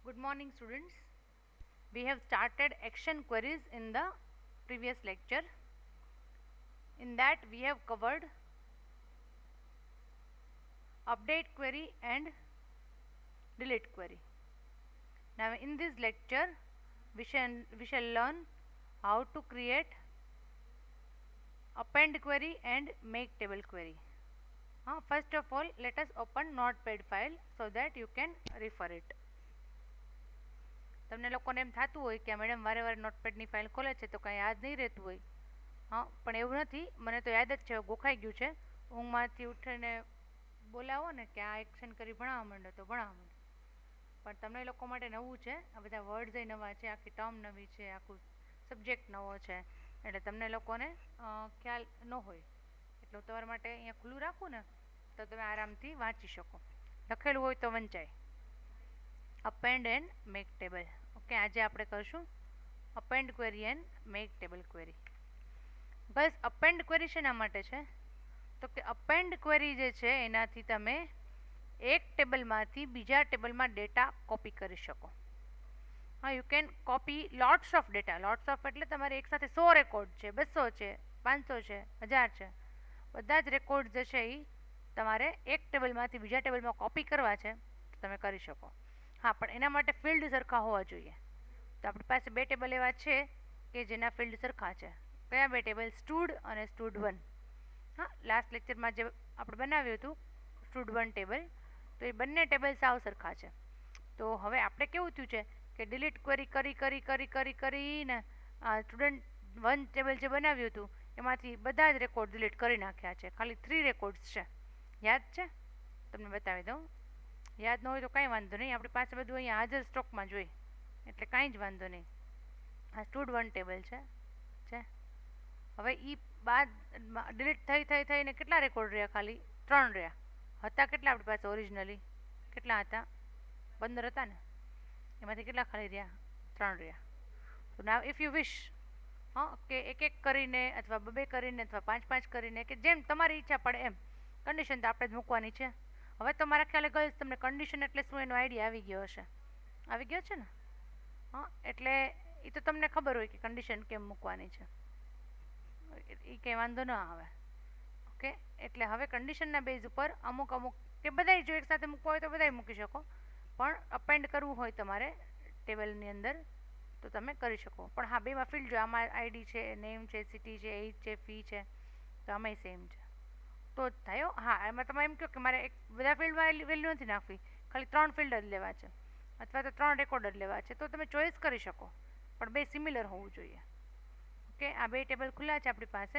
Good morning, students. We have started action queries in the previous lecture. In that we have covered update query and delete query. Now in this lecture we shall learn how to create append query and make table query. First of all, let us open notepad file so that you can refer it. તમને લોકોને એમ થતું હોય કે madam વારે વારે નોટપેડની file ખોલે છે તો કાંઈ યાદ નહીં રહેતું હોય. પણ એવું નથી, મને તો યાદ જ છે, ગોખાઈ ગયું છે. ઊંઘમાંથી ઉઠીને બોલાવો ને કે આ એક્શન કરી ભણાવવા માંડો તો ભણાવવા માંડો. પણ તમને લોકો માટે નવું છે, આ બધા વર્ડ્સ નવા છે, આખી ટર્મ નવી છે, આખું સબ્જેક્ટ નવો છે, એટલે તમને લોકોને ખ્યાલ ન હોય. એટલે તમારા માટે અહીંયા ખુલ્લું રાખું ને તો તમે આરામથી વાંચી શકો. લખેલું હોય તો વંચાય. Append and make table. Okay, આજે આપણે કરશું append query and make table query. Bus append query શેના માટે છે તો કે અપેન્ડ ક્વેરી જે છે એનાથી તમે એક ટેબલમાંથી બીજા ટેબલમાં ડેટા કોપી કરી શકો. You can copy lots of data. Lots of એટલે તમારે એકસાથે 100 રેકોર્ડ છે, 200 છે, 500 છે, 1000 છે, બધા જ રેકોર્ડ જે છે એ તમારે એક ટેબલમાંથી બીજા ટેબલમાં કોપી કરવા છે તો તમે કરી શકો. પણ એના માટે ફિલ્ડ સરખા હોવા જોઈએ. તો આપણી પાસે બે ટેબલ એવા છે કે જેના ફિલ્ડ સરખા છે. કયા બે ટેબલ? સ્ટુડ અને સ્ટુડ1. લાસ્ટ લેક્ચરમાં જે આપણે બનાવ્યું હતું સ્ટુડ1 ટેબલ, તો એ બંને ટેબલ સાવ સરખા છે. તો હવે આપણે કેવું થયું છે કે ડિલીટ ક્વેરી કરીને સ્ટુડન્ટ1 ટેબલ જે બનાવ્યું હતું એમાંથી બધા જ રેકોર્ડ ડિલીટ કરી નાખ્યા છે. ખાલી 3 રેકોર્ડ્સ છે. યાદ છે? તમને બતાવી દઉં. યાદ ન હોય તો કાંઈ વાંધો નહીં, આપણી પાસે બધું અહીંયા હાજર સ્ટોકમાં જોઈ એટલે કાંઈ જ વાંધો નહીં. આ સ્ટુડ1 ટેબલ છે. હવે એ બાદ ડિલીટ થઈને કેટલા રેકોર્ડ રહ્યા? ખાલી 3 રહ્યા. હતા કેટલા આપણી પાસે ઓરિજિનલી? કેટલા હતા? 15 હતા ને. એમાંથી કેટલા ખાલી રહ્યા? 3 રહ્યા. તો નાવ ઇફ યુ વિશ કે એક કરીને અથવા બે કરીને અથવા 5 કરીને કે જેમ તમારી ઈચ્છા પડે એમ, કન્ડિશન તો આપણે જ મૂકવાની છે. હવે તો મારા ખ્યાલે ગર્લ્સ તમને કન્ડિશન એટલે શું એનો આઈડિયા આવી ગયો હશે. આવી ગયો છે ને? એટલે એ તો તમને ખબર હોય કે કન્ડિશન કેમ મૂકવાની છે, એ કંઈ વાંધો ન આવે. ઓકે, એટલે હવે કન્ડિશનના બેઝ ઉપર અમુક કે બધાય જો એકસાથે મૂકવા હોય તો બધાય મૂકી શકો, પણ અપેન્ડ કરવું હોય તમારે ટેબલની અંદર તો તમે કરી શકો. પણ બેમાં ફિલ્ડ જો આમાં આઈડી છે, નેમ છે, સિટી છે, એજ છે, ફી છે, તો આમાંય સેમ છે તો જ થાય. એમાં તમે એમ કહો કે મારે બધા ફિલ્ડમાં વેલ્યુ નથી નાખવી, ખાલી 3 ફિલ્ડ જ લેવા છે અથવા તો 3 રેકોર્ડ જ લેવા છે, તો તમે ચોઈસ કરી શકો, પણ બે સિમિલર હોવું જોઈએ. ઓકે, આ બે ટેબલ ખુલ્લા છે આપણી પાસે.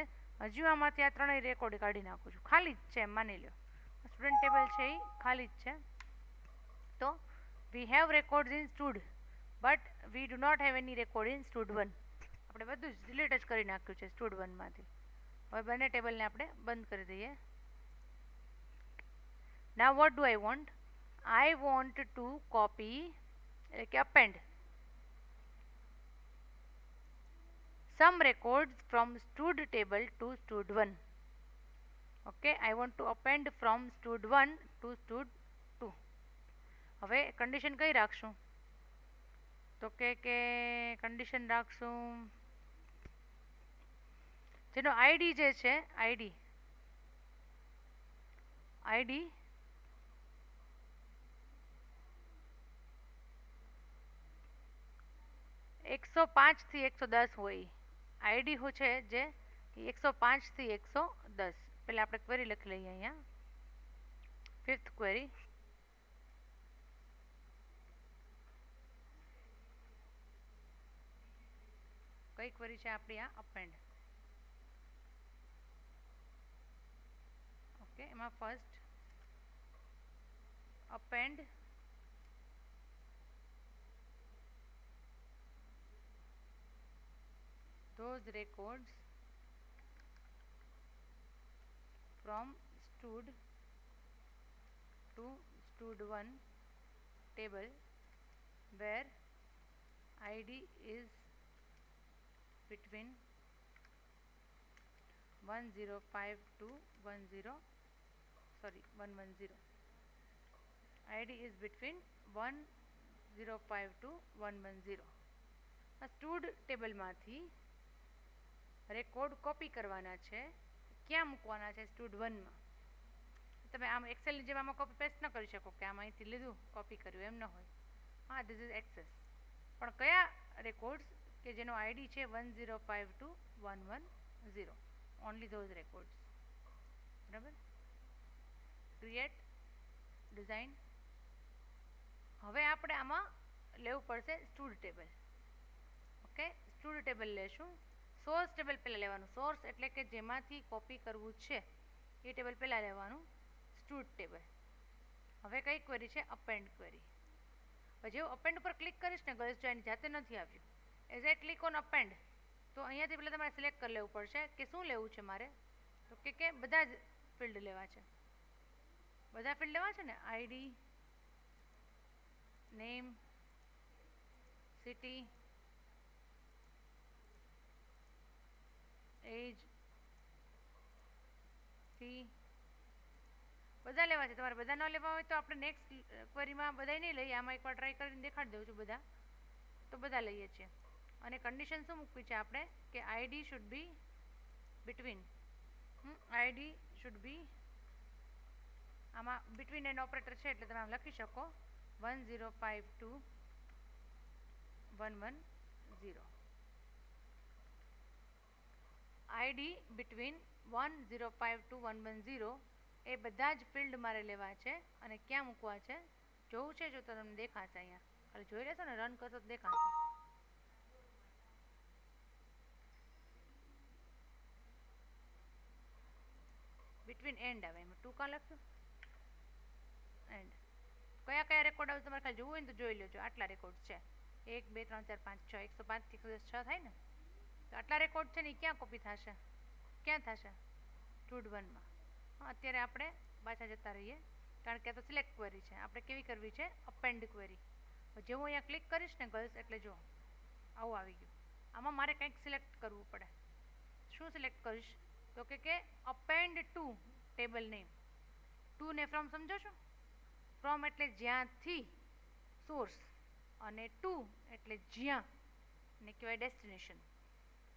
હજુ આમાંથી આ 3 રેકોર્ડ કાઢી નાખું છું. ખાલી જ છે, માની લો સ્ટુડન્ટ ટેબલ છે એ ખાલી જ છે. તો we have record in stud but we do not have any record in સ્ટુડ1. આપણે બધું જ ડિલીટ જ કરી નાખ્યું છે સ્ટુડ1માંથી. હવે બંને ટેબલને આપણે બંધ કરી દઈએ. Now what do I want? I want to copy, append some records from stud table to stud1. Okay, I want to append from stud1 to stud2. હવે કન્ડિશન કઈ રાખશું તો કે કન્ડિશન રાખશું જેનો આઈડી જે છે, આઈડી 105 થી 110 હોય. આઈડી શું છે જે 105 થી 110. પહેલાં આપણે ક્વેરી લખી લઈએ અહીંયા. 5th query. કઈ ક્વેરી છે આપણી? આ અપેન્ડ. ઓકે, એમાં first append those records from stud to stud1 table where id is between 105 to 110. id is between 1 05 to 110. આ સ્ટુડ ટેબલમાંથી રેકોર્ડ કોપી કરવાના છે. ક્યાં મૂકવાના છે? સ્ટુડ 1માં. તમે આમ એક્સેલની જેમ આમાં કોપી પેસ્ટ ન કરી શકો કે આમ અહીંથી લીધું કોપી કર્યું, એમ ન હોય. હા, ધીસ ઇઝ એક્સેસ. પણ કયા રેકોર્ડ્સ કે જેનો આઈડી છે 105 to 110, ઓનલી ધોઝ રેકોર્ડ્સ. બરાબર. Create design. હવે આપણે આમાં લેવું પડશે stood table. Okay, stood table લેશું. સોર્સ ટેબલ પહેલાં લેવાનું. સોર્સ એટલે કે જેમાંથી કોપી કરવું છે એ ટેબલ પહેલાં લેવાનું, સ્ટુડ ટેબલ. હવે કઈ ક્વેરી છે? Append query. જેવું અપેન્ડ ઉપર ક્લિક કરીશ ને ગર્લ્સ, જો એની જાતે નથી આવ્યું. As I click on append તો અહીંયાથી પહેલાં તમારે સિલેક્ટ કરી લેવું પડશે કે શું લેવું છે મારે. તો કે બધા જ ફિલ્ડ લેવા છે. બધા ફિલ્ડ લેવા છે ને? આઈડી, નેમ, સિટી, એજ, ફી, બધા લેવા છે. તમારે બધા ન લેવા હોય તો આપણે નેક્સ્ટ ક્વેરીમાં બધા નહીં લઈએ. આમાં એકવાર ટ્રાય કરીને દેખાડી દઉં છું બધા. તો બધા લઈએ છીએ. અને કન્ડિશન શું મૂકવી છે આપણે? કે ID should be between. ID should be, આમાં બિટવીન એન્ડ ઓપરેટર છે એટલે તમે આમ લખી શકો 105 to 110. આઈડી બિટવીન 105 to 110 એ બધા જ ફિલ્ડ મારે લેવા છે. અને ક્યાં મૂકવા છે જોવું છે. જો તમને દેખાશે અહીંયા, ખાલી જોઈ લેશો ને, રન કરશો તો દેખાશે. બિટવીન એન્ડ આવે, એમાં ટુ કાં લખ્યું? એન્ડ. કયા કયા રેકોર્ડ આવે તમારે ખાલી જોવું હોય ને તો જોઈ લેજો. આટલા રેકોર્ડ છે, 1 2 3 4 5 6, 105 થી 106 થાય ને. તો આટલા રેકોર્ડ છે ને એ ક્યાં કોપી થશે? ક્યાં થશે? સ્ટુડ 1માં. અત્યારે આપણે પાછા જતા રહીએ, કારણ કે આ તો સિલેક્ટ ક્વેરી છે. આપણે કેવી કરવી છે? Append query. જેવું અહીંયા ક્લિક કરીશ ને ગર્લ્સ એટલે જો આવું આવી ગયું. આમાં મારે કંઈક સિલેક્ટ કરવું પડે. શું સિલેક્ટ કરીશ? તો કે append to table name. To ને ફ્રોમ સમજો છો? ફ્રોમ એટલે જ્યાંથી, સોર્સ, અને ટુ એટલે જ્યાં, ને કહેવાય ડેસ્ટિનેશન.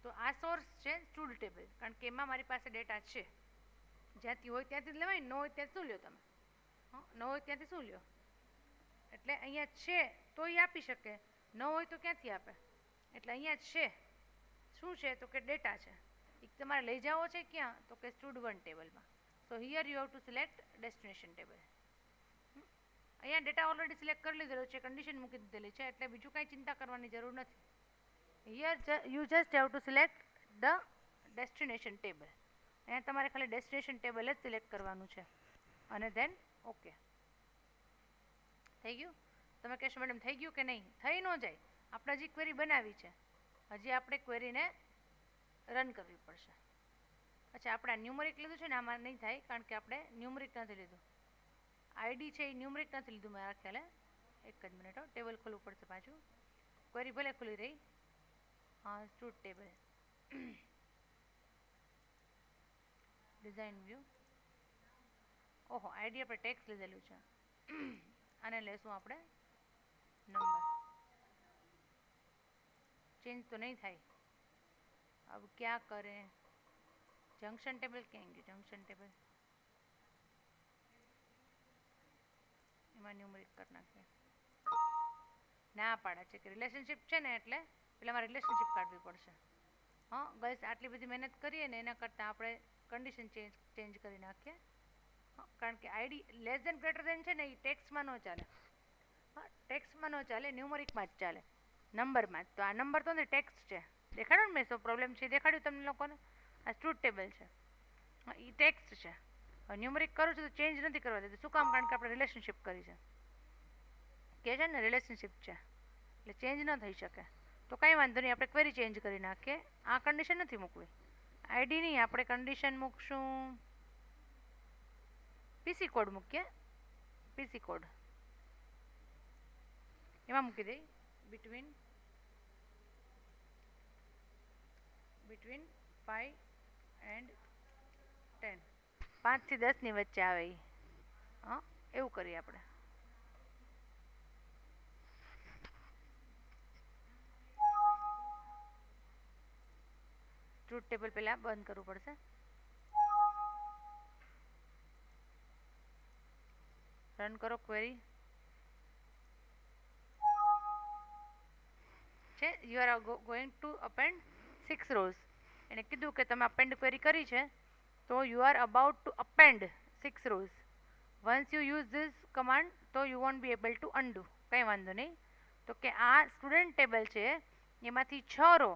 તો આ સોર્સ છે સ્ટુડ ટેબલ, કારણ કે એમાં મારી પાસે ડેટા છે. જ્યાંથી હોય ત્યાંથી જ લેવાય. ન હોય ત્યાં શું લ્યો તમે? ન હોય ત્યાંથી શું લ્યો? એટલે અહીંયા છે તો એ આપી શકે, ન હોય તો ક્યાંથી આપે? એટલે અહીંયા છે. શું છે? તો કે ડેટા છે. એક તમારે લઈ જાવો છે ક્યાં? તો કે સ્ટુડ 1 ટેબલમાં. સો here you have to select destination table. અહીંયા ડેટા ઓલરેડી સિલેક્ટ કરી લીધેલો છે, કન્ડિશન મૂકી દીધેલી છે, એટલે બીજું કાંઈ ચિંતા કરવાની જરૂર નથી. Here you just have to select the destination table. અહીંયા તમારે ખાલી ડેસ્ટિનેશન ટેબલ જ સિલેક્ટ કરવાનું છે. અને ધેન ઓકે. થઈ ગયું? તમે કહેશો મેડમ થઈ ગયું કે નહીં? થઈ ન જાય. આપણે હજી ક્વેરી બનાવી છે, હજી આપણે ક્વેરીને રન કરવી પડશે. અચ્છા, આપણે ન્યુમરિક લીધું છે ને, આમાં નહીં થાય કારણ કે આપણે ન્યુમરિક નથી લીધું. આઈડી છે એ ન્યુમરિક નથી લીધું મારા ખ્યાલે. એક જ મિનિટ, ટેબલ ખોલવું પડશે પાછું. ક્વેરી ભલે ખુલી રહી. હા, સ્ટુડ ટેબલ, ડિઝાઇન વ્યૂ. ઓહો, આઈડી આપણે ટેક્સ્ટ લીધેલું છે. આને લેશું આપણે નંબર. ચેન્જ તો નહીં થાય. अब क्या करें? जंक्शन टेबल कहेंगे. जंक्शन टेबल એમાં ન્યુમરિક કરી નાખીએ. ના પાડે છે કે રિલેશનશિપ છે ને એટલે પેલા મારે રિલેશનશિપ કાઢવી પડશે. હા ગર્લ્સ, આટલી બધી મહેનત કરીએ ને એના કરતાં આપણે કન્ડિશન ચેન્જ કરી નાખીએ. કારણ કે ID less than greater than છે ને એ ટેક્સ્ટમાં ન ચાલે. હા, ટેક્સ્ટમાં ન ચાલે, ન્યુમરિકમાં જ ચાલે, નંબરમાં જ. તો આ નંબર તો ને ટેક્સ્ટ છે. દેખાડ્યું ને મેં શું પ્રોબ્લેમ છે? દેખાડ્યું તમને લોકોને? આ સ્ટુડ ટેબલ છે, એ ટેક્સ્ટ છે. ન્યુમરિક કરું છું તો ચેન્જ નથી કરવા દેતું. શું કામ? કારણ કે આપણે રિલેશનશિપ કરી છે, કે છે ને રિલેશનશિપ છે, એટલે ચેન્જ ન થઈ શકે. તો કાંઈ વાંધો નહીં, આપણે ક્વેરી ચેન્જ કરી નાખીએ. આ કન્ડિશન નથી મૂકવી. આઈડી નહીં, આપણે કન્ડિશન મૂકશું પીસી કોડ મૂકીએ. પીસી કોડ એમાં મૂકી દઈ. બિટવીન 5 and 10, 5 થી 10 ની વચ્ચે આવે એ. હા, એવું કરીએ આપણે. ટ્રુથ ટેબલ પહેલાં બંધ કરવું પડશે. રન કરો ક્વેરી. છે you are going to append 6 rows. એને કીધું કે તમે અપેન્ડ ક્વેરી કરી છે, તો you are about to append 6 rows. Once you use this command તો you won't be able to undo. કંઈ વાંધો નહીં. તો કે આ સ્ટુડન્ટ ટેબલ છે, એમાંથી 6 રો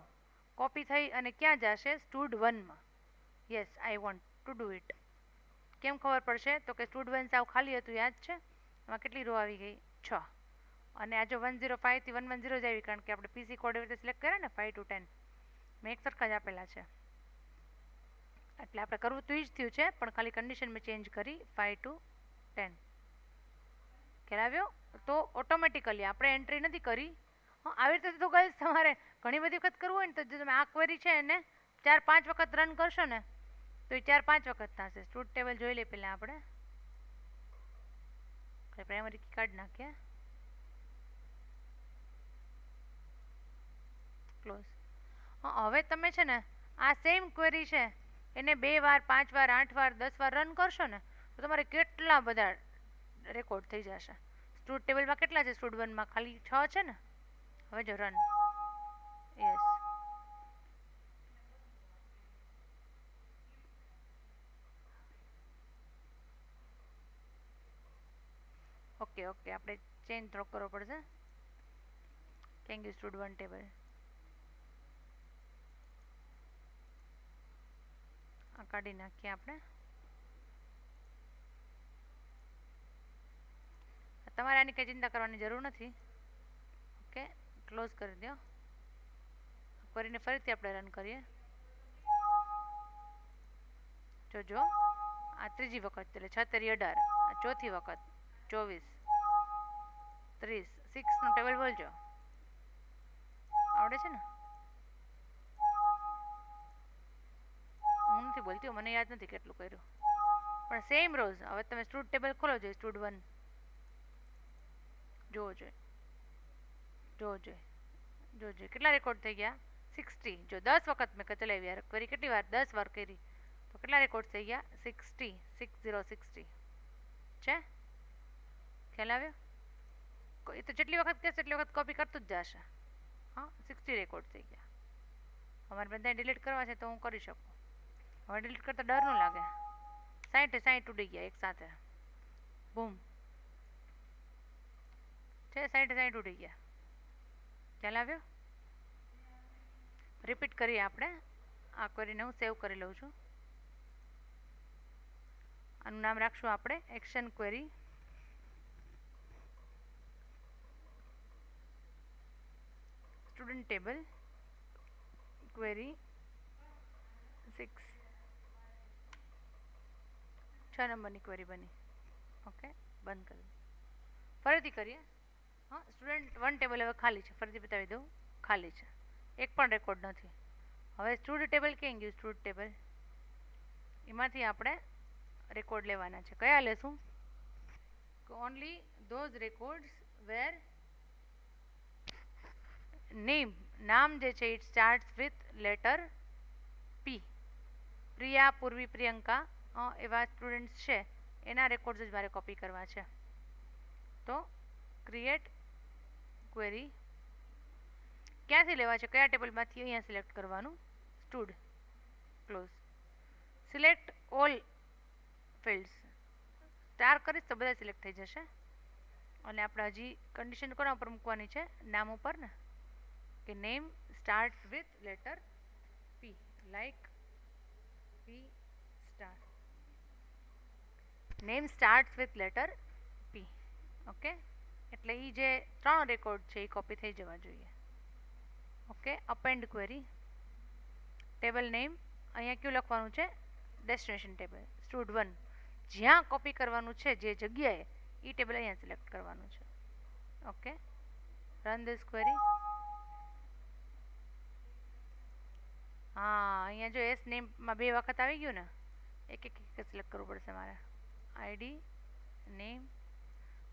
કોપી થઈ અને ક્યાં જશે? સ્ટુડ1માં. Yes, I want to do it. કેમ ખબર પડશે? તો કે સ્ટુડ1 સાવ ખાલી હતું, યાદ છે? એમાં કેટલી રો આવી ગઈ? 6. અને આ જો 105 થી 110 જ આવી, કારણ કે આપણે પીસી કોડ એવી રીતે સિલેક્ટ કર્યા ને 5 to 10 મેં એક સરખા જ આપેલા છે. એટલે આપણે કરવું તો એ જ થયું છે, પણ ખાલી કન્ડિશન મેં ચેન્જ કરી 5 to 10. ખ્યાલ આવ્યો? તો ઓટોમેટિકલી આપણે એન્ટ્રી નથી કરી. આવી રીતે તો ગર્લ્સ તમારે ઘણી બધી વખત કરવું હોય ને, તો જો તમે આ ક્વેરી છે એને 4-5 વખત રન કરશો ને, તો એ 4-5 વખત થશે. સ્ટુડ ટેબલ જોઈ લે પહેલાં આપણે. પ્રાઇમરી કી કાઢી નાખીએ. ક્લોઝ. હવે તમે છે ને આ સેમ ક્વેરી છે એને 2 વાર, 5 વાર, 8 વાર, 10 વાર રન કરશો ને, તો તમારે કેટલા બધા રેકોર્ડ થઈ જશે. સ્ટુડ ટેબલમાં કેટલા છે? સ્ટુડ1માં ખાલી 6 છે ને. હવે જો રન. યસ. ઓકે ઓકે, આપણે ચેન્જ થોડો કરવો પડશે. કેમ કે સ્ટુડ1 ટેબલ આ કાઢી નાખીએ આપણે. તમારે આની કંઈ ચિંતા કરવાની જરૂર નથી. ઓકે, ક્લોઝ કરી દો. કરીને ફરીથી આપણે રન કરીએ. જોજો, આ ત્રીજી વખત, એટલે 6 તેરી 18. આ ચોથી વખત 24, 30. 6નું ટેબલ બોલજો. આવડે છે ને? હું નથી બોલતી, મને યાદ નથી કેટલું કર્યું, પણ સેમ રોઝ. હવે તમે સ્ટુડ ટેબલ ખોલો જોઈએ. સ્ટુડ1 જોવો જોઈએ. કેટલા રેકોર્ડ થઈ ગયા? 60. જો 10 વખત મેં ચલાવી યાર ક્વેરી, કેટલી વાર? 10 વાર કરી, તો કેટલા રેકોર્ડ થઈ ગયા? 60. 60 છે. ખ્યાલ આવ્યો? એ તો જેટલી વખત કહેશે એટલી વખત કોપી કરતું જ જશે. હા, 60 રેકોર્ડ થઈ ગયા. અમારે બધાને ડિલીટ કરવા છે તો હું કરી શકું. હવે ડિલીટ કરતા ડર ન લાગે. 60 ઉડી ગયા એક સાથે. બૂમ. છે 60 ઉડી ગયા. ખ્યાલ આવ્યો? રિપીટ કરીએ આપણે. આ ક્વેરીને હું સેવ કરી લઉં છું. આનું નામ રાખશું આપણે action query. Student table query 6. 6 નંબરની ક્વેરી બની. ઓકે, બંધ કરી. ફરીથી કરીએ. હા, સ્ટુડન્ટ1 ટેબલ હવે ખાલી છે. ફરીથી બતાવી દઉં, ખાલી છે, એક પણ રેકોર્ડ નથી. હવે સ્ટુડ ટેબલ ક્યાં ગયું? સ્ટુડ ટેબલ એમાંથી આપણે રેકોર્ડ લેવાના છે. કયા લેશું? ઓનલી ધોઝ રેકોર્ડ્સ વેર નામ જે છે ઇટ સ્ટાર્ટ્સ વિથ લેટર પી. પ્રિયા, પૂર્વી, પ્રિયંકા એવા સ્ટુડન્ટ્સ છે, એના રેકોર્ડ્સ જ મારે કોપી કરવા છે. તો ક્રિએટ ક્વેરી ક્યાંથી લેવા છે? કયા ટેબલમાંથી? અહીંયા સિલેક્ટ કરવાનું. Stud. Close. Select all fields. Star કરીશ તો બધા સિલેક્ટ થઈ જશે. અને આપણે હજી કન્ડિશન કોના ઉપર મૂકવાની છે? નામ ઉપર ને, કે name starts with letter P, like P star. Name starts with letter P. Okay, એટલે એ જે 3 રેકોર્ડ છે એ કોપી થઈ જવા જોઈએ. Okay, append query. Table name અહીંયા કયું લખવાનું છે? Destination table. સ્ટુડ1 જ્યાં કોપી કરવાનું છે, જે જગ્યાએ, એ ટેબલ અહીંયા સિલેક્ટ કરવાનું છે. Okay, run this query. હા, અહીંયા જો એસ નેમમાં 2 વખત આવી ગયું ને, એક સિલેક્ટ કરવું પડશે મારે. ID, name.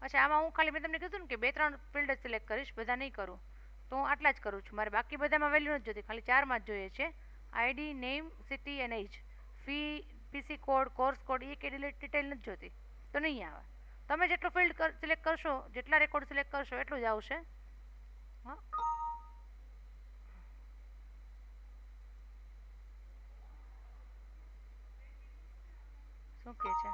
અચ્છા, આમાં હું ખાલી મેં તમને કીધું ને કે 2-3 ફિલ્ડ સિલેક્ટ કરીશ, બધા નહીં કરું. તો હું આટલા જ કરું છું. મારે બાકી બધામાં વેલ્યુ નથી જોતી, ખાલી 4માં જ જોઈએ છે. આઈડી, નેમ, સિટી અને એજ. ફી, પીસી કોડ, કોર્સ કોડ એ કે ડિટેલ નથી જોતી, તો નહીં આવે. તમે જેટલું ફિલ્ડ સિલેક્ટ કરશો, જેટલા રેકોર્ડ સિલેક્ટ કરશો એટલું જ આવશે. હા, શું કહે છે?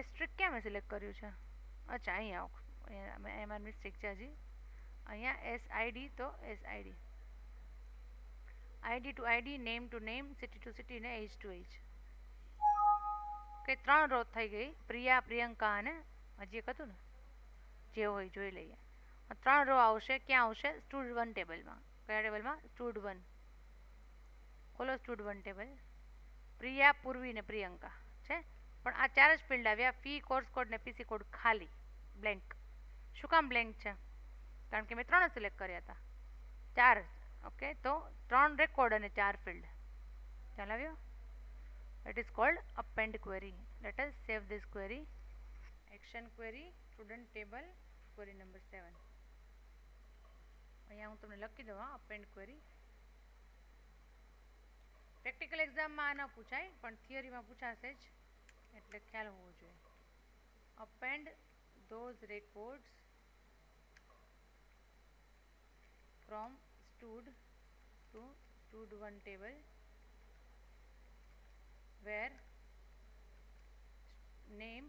એસ્ટ્રિક ક્યાં મેં સિલેક્ટ કર્યું છે? અચ્છા, અહીંયા એમાં મિસ્ટેક છે હજી. અહીંયા એસઆઈડી તો SID, ID to ID, name to name, city to city ને એજ ટુ એજ. કે 3 રો થઈ ગઈ. પ્રિયા, પ્રિયંકા અને હજી એક હતું ને, જે હોય જોઈ લઈએ. 3 રો આવશે. ક્યાં આવશે? સ્ટુડ 1 ટેબલમાં. કયા ટેબલમાં? સ્ટુડ 1. ખોલો સ્ટુડ 1 ટેબલ. પ્રિયા, પૂર્વી ને પ્રિયંકા છે. પણ આ 4 જ ફિલ્ડ આવ્યા. ફી, કોર્સ કોડ ને પીસી કોડ ખાલી બ્લેન્ક. શું કામ બ્લેન્ક છે? કારણ કે મેં 3 સિલેક્ટ કર્યા હતા. 4. ઓકે, તો 3 રેકોર્ડ અને 4 ફિલ્ડ. ખ્યાલ આવ્યો? It is called append query. Let us save this query. Action query, student table, query number 7. અહીંયા હું તમને લખી દઉં. append query. પ્રેક્ટિકલ એક્ઝામમાં આ ન પૂછાય, પણ થિયરીમાં પૂછાશે જ, એટલે ખ્યાલ હોવો જોઈએ. append those records from stud to stud1 table where name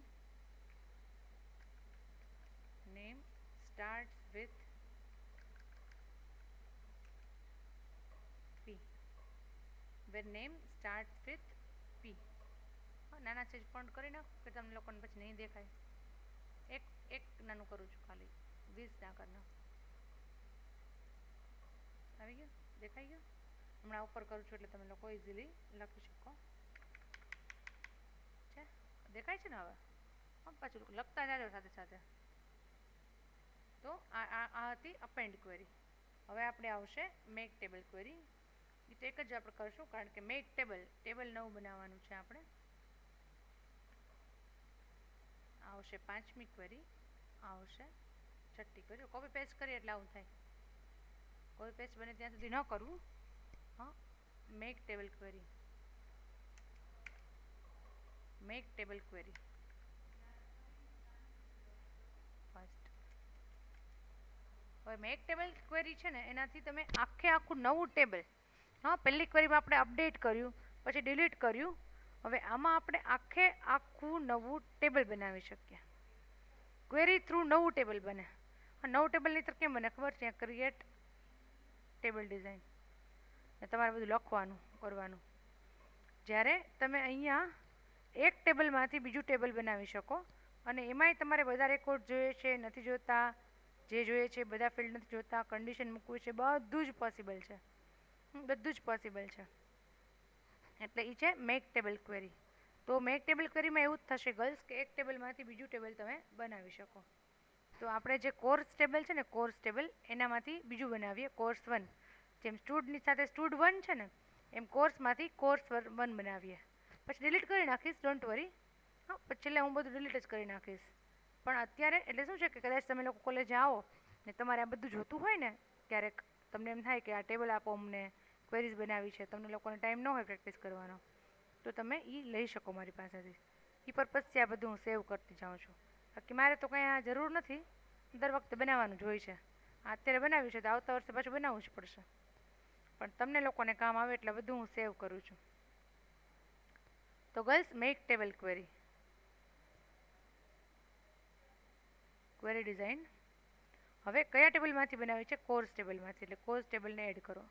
starts with P. Where name starts with P. નાના સેજ ફોન્ટ કરી નાખો કે તમને લોકોને પછી નહીં દેખાય. એક નાનું કરું છું, ખાલી 20 ના કરી નાખો. આવી ગયું? દેખાઈ ગયું? હમણાં ઉપર કરું છું એટલે તમે લોકો ઇઝીલી લખી શકો છે. દેખાય છે ને હવે? પાછું લખતા જાજો સાથે સાથે. તો આ હતી અપેન્ડ ક્વેરી. હવે આપણે આવશે મેક ટેબલ ક્વેરી. એ તો એક જ આપણે કરશું, કારણ કે મેક ટેબલ નવું બનાવવાનું છે આપણે. આવશે 5મી ક્વેરી, આવશે 6ઠ્ઠી ક્વેરી. કોપી પેસ્ટ કરીએ એટલે આવું થાય. કોપી પેસ્ટ બને ત્યાં સુધી ન કરવું. હા, make table query. Make table query first. હવે મેક ટેબલ ક્વેરી છે ને, એનાથી તમે આખું નવું ટેબલ. હા, પહેલી ક્વેરીમાં આપણે અપડેટ કર્યું, પછી ડિલીટ કર્યું. હવે આમાં આપણે આખું નવું ટેબલ બનાવી શકીએ. ક્વેરી થ્રુ નવું ટેબલ બને. નવું ટેબલ નહીં તો કેમ બને ખબર છે? Create table design. તમારે બધું લખવાનું કરવાનું. જ્યારે તમે અહીંયા એક ટેબલમાંથી બીજું ટેબલ બનાવી શકો, અને એમાંય તમારે બધા રેકોર્ડ જોઈએ છે, નથી જોતા, જે જોઈએ છે બધા ફિલ્ડ નથી જોતા, કન્ડિશન મૂકવું છે, બધું જ પોસિબલ છે. બધું જ પોસિબલ છે. એટલે એ છે મેક ટેબલ ક્વેરી. તો મેક ટેબલ ક્વેરીમાં એવું જ થશે ગર્લ્સ, કે એક ટેબલમાંથી બીજું ટેબલ તમે બનાવી શકો. તો આપણે જે કોર્સ ટેબલ છે ને, કોર્સ ટેબલ, એનામાંથી બીજું બનાવીએ, કોર્સ 1. જેમ સ્ટુડની સાથે સ્ટુડ 1 છે ને, એમ કોર્સમાંથી કોર્સ 1 બનાવીએ. પછી ડિલીટ કરી નાખીશ, ડોન્ટ વરી. હા, પછી છેલ્લે હું બધું ડિલીટ જ કરી નાખીશ. પણ અત્યારે એટલે શું છે કે કદાચ તમે લોકો કોલેજ આવો ને તમારે આ બધું જોતું હોય ને, ક્યારેક તમને એમ થાય કે આ ટેબલ આપો અમને, ક્વેરીઝ બનાવી છે, તમને લોકોને ટાઈમ ન હોય પ્રેક્ટિસ કરવાનો, તો તમે એ લઈ શકો મારી પાસેથી. એ પર્પઝથી આ બધું હું સેવ કરતી જાઉં છું. બાકી મારે તો કંઈ આ જરૂર નથી, દર વખતે બનાવવાનું જ હોય છે. અત્યારે બનાવ્યું છે તો આવતા વર્ષે પાછું બનાવવું જ પડશે. પણ તમને લોકોને કામ આવે એટલે બધું હું સેવ કરું છું. તો girls, make table query. Query design. હવે કયા ટેબલમાંથી બનાવી છે? કોર્સ ટેબલમાંથી. એટલે કોર્સ ટેબલને એડ કરો.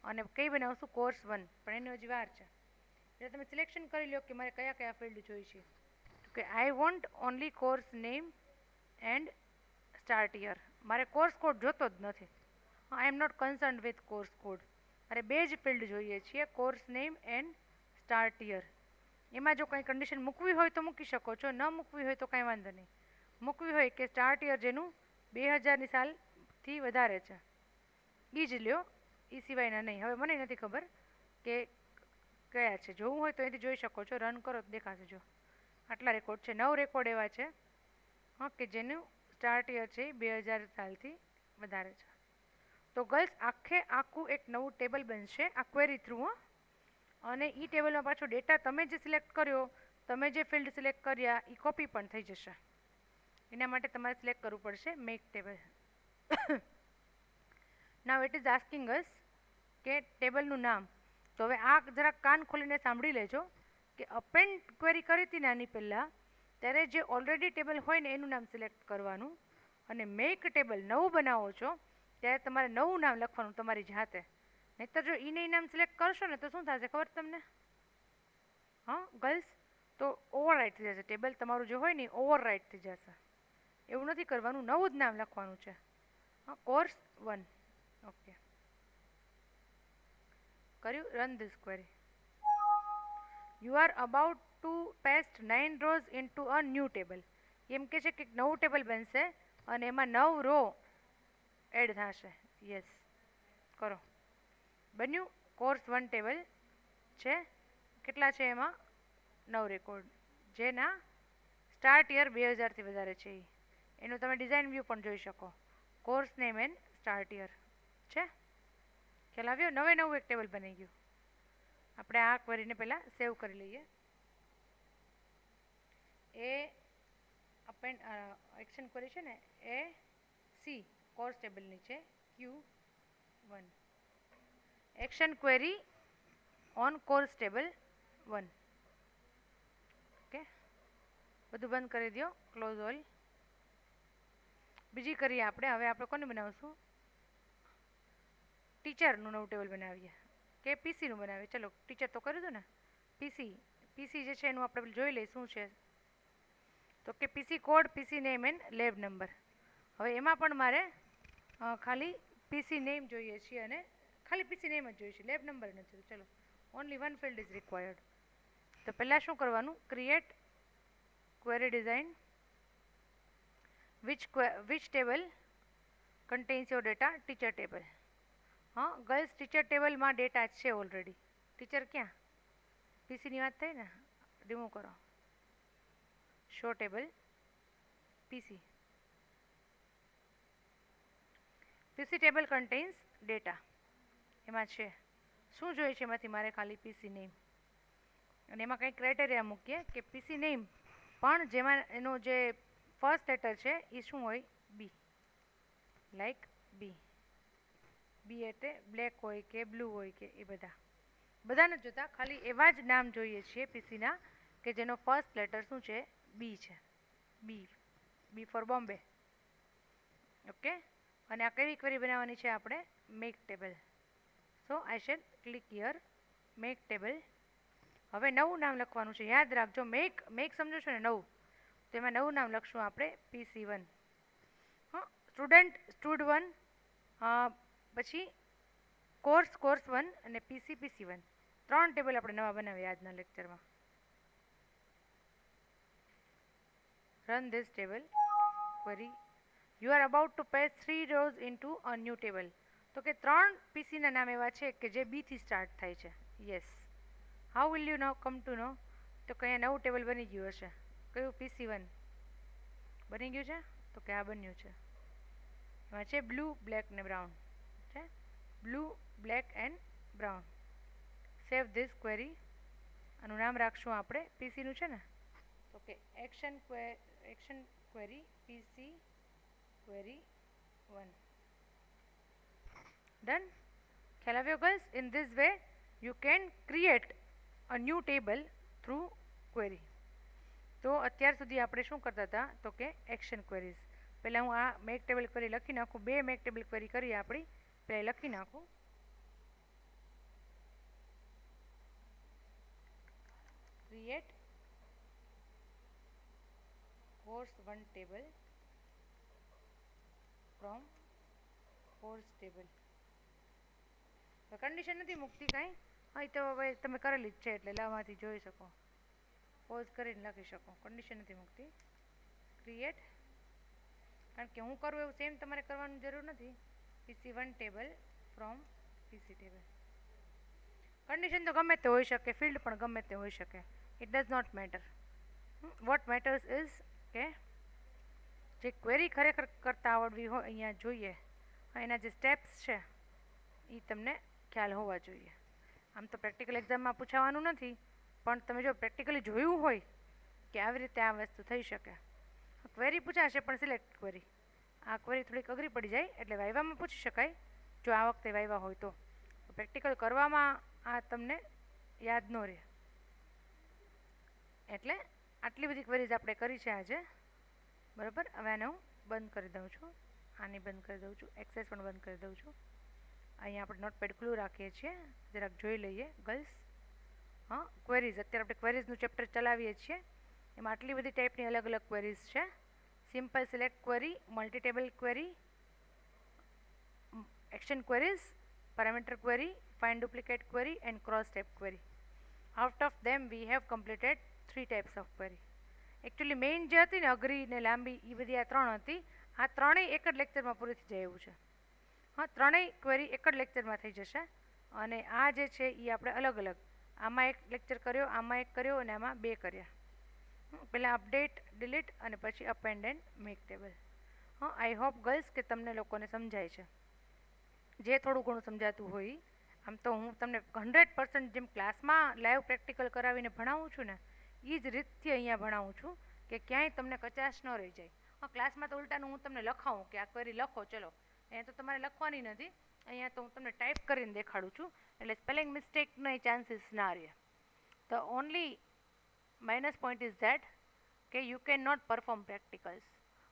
અને કઈ બનાવશું? કોર્સ 1. પણ એની હજી વાર છે. એટલે તમે સિલેક્શન કરી લો કે મારે કયા કયા ફિલ્ડ જોઈ છે. કે I want only course name and start year. મારે કોર્સ કોડ જોતો જ નથી. I am not concern with course code. મારે 2 જ ફિલ્ડ જોઈએ છીએ, course name and start year. એમાં જો કંઈ કન્ડિશન મૂકવી હોય તો મૂકી શકો છો, ન મૂકવી હોય તો કાંઈ વાંધો નહીં. મૂકવી હોય કે સ્ટાર્ટ યર જેનું 2000ની સાલથી વધારે છે, એ જ લ્યો, એ સિવાયના નહીં. હવે મને નથી ખબર કે કયા છે. જોવું હોય તો અહીંથી જોઈ શકો છો. રન કરો તો દેખાશે. જો આટલા રેકોર્ડ છે. 9 રેકોર્ડ એવા છે હા કે જેનું સ્ટાર્ટ યર છે 2000 સાલથી વધારે છે. તો ગર્લ્સ આખું એક નવું ટેબલ બનશે આ ક્વેરી થ્રુ. અને એ ટેબલમાં પાછો ડેટા તમે જે સિલેક્ટ કર્યો, તમે જે ફિલ્ડ સિલેક્ટ કર્યા એ કોપી પણ થઈ જશે. એના માટે તમારે સિલેક્ટ કરવું પડશે make table. Now it is asking us કે ટેબલનું નામ. તો હવે આ જરાક કાન ખોલીને સાંભળી લેજો કે અપેન્ડ ક્વેરી કરી હતી ને આની પહેલાં, ત્યારે જે ઓલરેડી ટેબલ હોય ને એનું નામ સિલેક્ટ કરવાનું. અને મેક ટેબલ નવું બનાવો છો ત્યારે તમારે નવું નામ લખવાનું તમારી જાતે. નહીંતર જો ઈને નામ સિલેક્ટ કરશો ને તો શું થશે ખબર તમને? હા ગર્લ્સ, તો ઓવરરાઇટ થઈ જશે. ટેબલ તમારું જે હોય ને ઓવરરાઇટ થઈ જશે. એવું નથી કરવાનું, નવું જ નામ લખવાનું છે. હા, કોર્સ 1. ઓકે, કર્યું. Run this query. You are about to paste 9 rows into a new table. એમ કે છે કે નવું ટેબલ બનશે અને એમાં 9 રો એડ થશે. યસ, કરો. બન્યું. કોર્સ 1 ટેબલ છે. કેટલા છે એમાં? 9 રેકોર્ડ, જેના સ્ટાર્ટ યર 2000થી વધારે છે. એનું તમે ડિઝાઇન વ્યૂ પણ જોઈ શકો. Course name and start year છે. ખ્યાલ આવ્યો? નવું એક ટેબલ બની ગયું. આપણે આ ક્વેરીને પહેલાં સેવ કરી લઈએ. એ એક્શન ક્વેરી છે ને એ સી કોર્સ ટેબલની છે. Q1 action query on course table 1. Okay, બધું બંધ કરી દો. Close all. બીજી કરીએ આપણે. હવે આપણે કોને બનાવશું? ટીચરનું નવું ટેબલ બનાવીએ કે પીસીનું બનાવીએ? ચલો, ટીચર તો કર્યું હતું ને. પીસી જે છે એનું આપણે જોઈ લઈએ શું છે. તો કે PC code, PC name and lab number. હવે એમાં પણ મારે ખાલી પીસી નેમ જોઈએ છીએ અને ખાલી પીસી નેમ જ જોઈએ છે, લેબ નંબર નથી. ચલો, ઓનલી 1 ફિલ્ડ ઇઝ રિક્વાયર્ડ. તો પહેલાં શું કરવાનું? Create query design. Which table contains your data? Teacher table. હા ગર્લ્સ, ટીચર ટેબલમાં ડેટા છે ઓલરેડી. ટીચર ક્યાં? પીસીની વાત થઈ ને, રિમૂવ કરો. શો ટેબલ પીસી. પીસી ટેબલ કન્ટેન્સ ડેટા. એમાં છે શું જોઈએ છે? એમાંથી મારે ખાલી પીસી નેમ. અને એમાં કંઈક ક્રાઇટેરિયા મૂકીએ કે પીસી નેમ પણ જેમાં એનો જે ફર્સ્ટ લેટર છે એ શું હોય? બી. Like B. બી એટલે બ્લેક હોય કે બ્લુ હોય કે એ બધા નથી જોતા. ખાલી એવા જ નામ જોઈએ છીએ પીસીના કે જેનો ફર્સ્ટ લેટર શું છે? બી છે. બી ફોર બોમ્બે. ઓકે, અને આ કેવી ક્વેરી બનાવવાની છે આપણે? Make table. So I shell click here make table. હવે નવું નામ લખવાનું છે. યાદ રાખજો, મેક સમજો છો ને નવું, તો એમાં નવું નામ લખશું આપણે PC1. હા, સ્ટુડન્ટ સ્ટુડ1, પછી કોર્સ 1 અને PC1. 3 ટેબલ આપણે નવા બનાવીએ આજના લેક્ચરમાં. Run this table query. You are about to paste 3 rows into a new table. તો કે 3 પીસીના નામ એવા છે કે જે બીથી સ્ટાર્ટ થાય છે. Yes. How will you know come to know? તો કે અહીંયા નવું ટેબલ બની ગયું હશે. કયું? PC1 બની ગયું છે. તો કે આ બન્યું છે. એમાં છે બ્લુ, બ્લેક ને બ્રાઉન છે. Blue, black and brown. Save this query. આનું નામ રાખશું આપણે પીસીનું છે ને, તો કે action query PC query 1. Done. ખ્યાલ આવ્યો girls? In this way you can create a new table through query. તો અત્યાર સુધી આપણે શું કરતા હતા? તો કે એક્શન ક્વેરીઝ. પહેલાં હું આ મેક ટેબલ ક્વેરી લખી નાખું. 2 મેક ટેબલ ક્વેરી કરી આપણી. પહેલાં લખી નાખું. Create course 1 table from course table. Condition નથી મૂકતી કાંઈ. હા, તો હવે તમે કરેલી જ છે એટલે લાવવાથી જોઈ શકો. પોઝ કરીને લખી શકો. કન્ડિશન નથી મૂકતી. ક્રિએટ, કારણ કે હું કરું એવું સેમ તમારે કરવાની જરૂર નથી. PC1 table from PC table. Condition તો ગમે તે હોઈ શકે, ફિલ્ડ પણ ગમે તે હોઈ શકે, it does not matter. What matters is કે જે ક્વેરી ખરેખર કરતાં આવડવી હોય અહીંયા જોઈએ, એના જે સ્ટેપ્સ છે એ તમને ખ્યાલ હોવા જોઈએ. આમ તો પ્રેક્ટિકલ એક્ઝામમાં પૂછાવાનું નથી, પણ તમે જો પ્રેક્ટિકલી જોયું હોય કે આવી રીતે આ વસ્તુ થઈ શકે, ક્વેરી પૂછાશે પણ સિલેક્ટ ક્વેરી. આ ક્વેરી થોડીક અઘરી પડી જાય એટલે વાઇવામાં પૂછી શકાય જો આ વખતે વાઇવા હોય તો. પ્રેક્ટિકલ કરવામાં આ તમને યાદ ન રહે. એટલે આટલી બધી ક્વેરીઝ આપણે કરી છે આજે, બરાબર. હવે આને હું બંધ કરી દઉં છું, આને બંધ કરી દઉં છું, એક્સેસ પણ બંધ કરી દઉં છું. અહીંયા આપણે નોટપેડ ખુલ્લું રાખીએ છીએ, જરાક જોઈ લઈએ ગર્લ્સ. હા, ક્વેરીઝ. અત્યારે આપણે ક્વેરીઝનું ચેપ્ટર ચલાવીએ છીએ. એમાં આટલી બધી ટાઈપની અલગ અલગ ક્વેરીઝ છે. Simple select query, multi table query, action queries, parameter query, find duplicate query and cross type query. Out of them we have completed 3 types of query. Actually main જે હતી ને અઘરી ને લાંબી એ બધી આ 3 હતી. આ ત્રણેય એક જ લેક્ચરમાં પૂરી થઈ જાય એવું છે. હા, ત્રણેય ક્વેરી એક જ લેક્ચરમાં થઈ જશે. અને આ જે છે એ આપણે અલગ અલગ, આમાં એક લેક્ચર કર્યો, આમાં એક કર્યો અને આમાં 2 કર્યા. પહેલાં અપડેટ, ડિલીટ અને પછી અપેન્ડ એન્ડ મેક ટેબલ. હા, આઈ હોપ ગર્લ્સ કે તમને લોકોને સમજાય છે. જે થોડું ઘણું સમજાતું હોય. આમ તો હું તમને 100% જેમ ક્લાસમાં લાઈવ પ્રેક્ટિકલ કરાવીને ભણાવું છું ને એ જ રીતથી અહીંયા ભણાવું છું કે ક્યાંય તમને કચાશ ન રહી જાય. હા, ક્લાસમાં તો ઉલટાનું હું તમને લખાવું કે આ ક્વેરી લખો, ચલો. અહીંયા તો તમારે લખવાની નથી, અહીંયા તો હું તમને ટાઈપ કરીને દેખાડું છું, એટલે સ્પેલિંગ મિસ્ટેકના ચાન્સીસ ના રહે. The only minus point is that કે you can not perform practicals.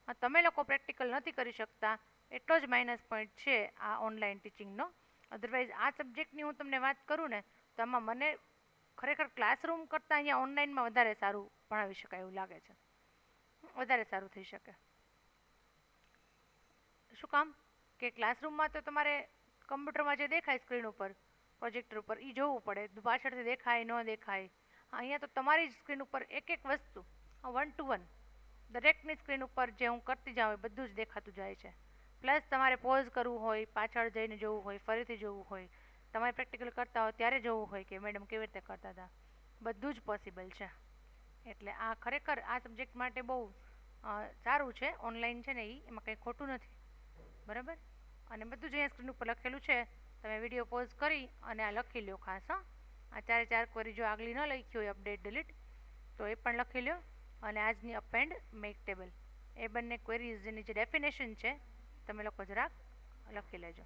હા, તમે લોકો પ્રેક્ટિકલ નથી કરી શકતા, એટલો જ માઇનસ પોઈન્ટ છે આ ઓનલાઈન ટીચિંગનો. અધરવાઇઝ આ સબ્જેક્ટની હું તમને વાત કરું ને તો આમાં મને ખરેખર ક્લાસરૂમ કરતાં અહીંયા ઓનલાઈનમાં વધારે સારું ભણાવી શકાય એવું લાગે છે, વધારે સારું થઈ શકે. શું કામ કે ક્લાસરૂમમાં તો તમારે કમ્પ્યુટરમાં જે દેખાય સ્ક્રીન ઉપર, પ્રોજેક્ટર ઉપર એ જોવું પડે, પાછળથી દેખાય ન દેખાય. અહીંયા તો તમારી જ સ્ક્રીન ઉપર એક એક વસ્તુ 1 to 1 દરેકની સ્ક્રીન ઉપર જે હું કરતી જાઉં એ બધું જ દેખાતું જાય છે. પ્લસ તમારે પોઝ કરવું હોય, પાછળ જઈને જોવું હોય, ફરીથી જોવું હોય, તમારે પ્રેક્ટિકલ કરતા હોય ત્યારે જોવું હોય કે મેડમ કેવી રીતે કરતા હતા, બધું જ પોસિબલ છે. એટલે આ ખરેખર આ સબ્જેક્ટ માટે બહુ સારું છે. ઓનલાઈન છે ને એમાં કંઈ ખોટું નથી, બરાબર. અને બધું જ અહીંયા સ્ક્રીન ઉપર લખેલું છે, તમે વિડીયો પોઝ કરી અને આ લખી લો ખાસ. હા, આ 4 ક્વેરી જો આગલી ન લખી હોય અપડેટ ડિલીટ તો એ પણ લખી લો. અને આજની અપેન્ડ મેક ટેબલ, એ બંને ક્વેરીઝની જે ડેફિનેશન છે તમે લોકો જરાક લખી લેજો.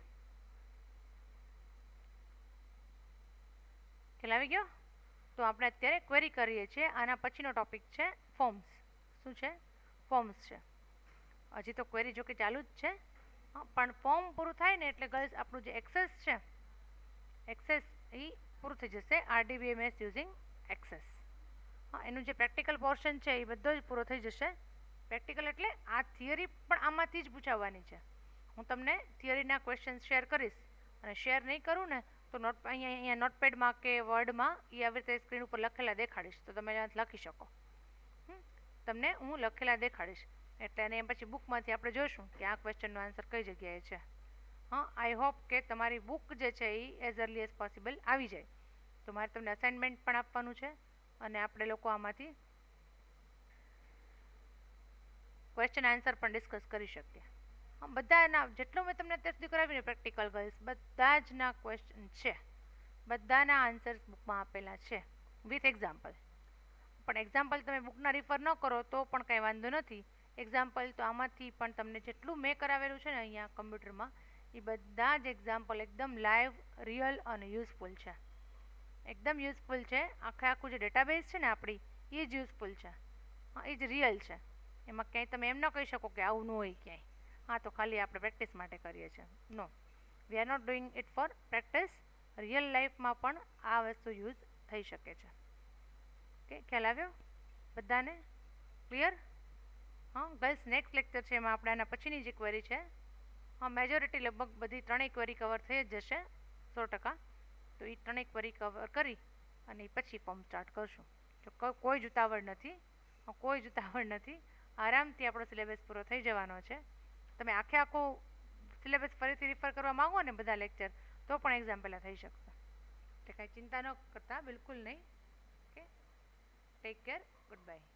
ખ્યાલ આવી ગયો? તો આપણે અત્યારે ક્વેરી કરીએ છીએ. આના પછીનો ટોપિક છે ફોર્મ્સ. શું છે? ફોર્મ્સ છે. હજી તો ક્વેરી જો કે ચાલુ જ છે, પણ ફોર્મ પૂરું થાય ને એટલે ગર્લ્સ આપણું જે એક્સેસ છે, એક્સેસ એ પૂરું થઈ જશે. RDBMS using access. હા, એનું જે પ્રેક્ટિકલ પોર્શન છે એ બધો જ પૂરો થઈ જશે. પ્રેક્ટિકલ એટલે આ થિયરી પણ આમાંથી જ પૂછાવવાની છે. હું તમને થિયરીના ક્વેશ્ચન શેર કરીશ અને શેર નહીં કરું ને તો અહીંયા નોટપેડમાં કે વર્ડમાં એ આવી રીતે સ્ક્રીન ઉપર લખેલા દેખાડીશ તો તમે લખી શકો. તમને હું લખેલા દેખાડીશ એટલે અને પછી બુકમાંથી આપણે જોઈશું કે આ ક્વેશ્ચનનો આન્સર કઈ જગ્યાએ છે. હા, આઈ હોપ કે તમારી બુક જે છે એ એઝ અર્લી એઝ પોસિબલ આવી જાય. તો મારે તમને અસાઇનમેન્ટ પણ આપવાનું છે અને આપણે લોકો આમાંથી ક્વેશ્ચન આન્સર પણ ડિસ્કસ કરી શકીએ. હા, બધાના જેટલું મેં તમને અત્યાર સુધી કરાવીને પ્રેક્ટિકલ ગર્લ્સ બધા જ ના ક્વેશ્ચન છે, બધાના આન્સર્સ બુકમાં આપેલા છે વિથ એક્ઝામ્પલ. પણ એક્ઝામ્પલ તમે બુકના રિફર ન કરો તો પણ કંઈ વાંધો નથી. એક્ઝામ્પલ તો આમાંથી પણ તમને જેટલું મેં કરાવેલું છે ને અહીંયા કમ્પ્યુટરમાં એ બધા જ એક્ઝામ્પલ એકદમ લાઈવ, રિયલ અને યુઝફુલ છે. એકદમ યુઝફુલ છે. આખું જે ડેટાબેઝ છે ને આપણી એ જ યુઝફુલ છે. હા, એ જ રિયલ છે. એમાં ક્યાંય તમે એમ ન કહી શકો કે આવું ન હોય ક્યાંય. હા, તો ખાલી આપણે પ્રેક્ટિસ માટે કરીએ છીએ. No, we are not doing it for practice. Real લાઈફમાં પણ આ વસ્તુ યુઝ થઈ શકે છે. ઓકે, ખ્યાલ આવ્યો બધાને? ક્લિયર? હા ગર્લ્સ, નેક્સ્ટ લેક્ચર છે એમાં આપણે આના પછીની જે ક્વેરી છે, હા મેજોરિટી લગભગ બધી ત્રણેય ક્વેરી કવર થઈ જ જશે 100%. તો એ ત્રણેય ક્વેરી કવર કરી અને પછી ફોર્મ સ્ટાર્ટ કરશું. જો કોઈ જ ઉતાવળ નથી, કોઈ જ ઉતાવળ નથી. આરામથી આપણો સિલેબસ પૂરો થઈ જવાનો છે. તમે આખો સિલેબસ ફરીથી રિફર કરવા માગો ને બધા લેક્ચર તો પણ એક્ઝામ પહેલાં થઈ શકશે. એટલે કાંઈ ચિંતા ન કરતા, બિલકુલ નહીં. Okay, take care, good bye.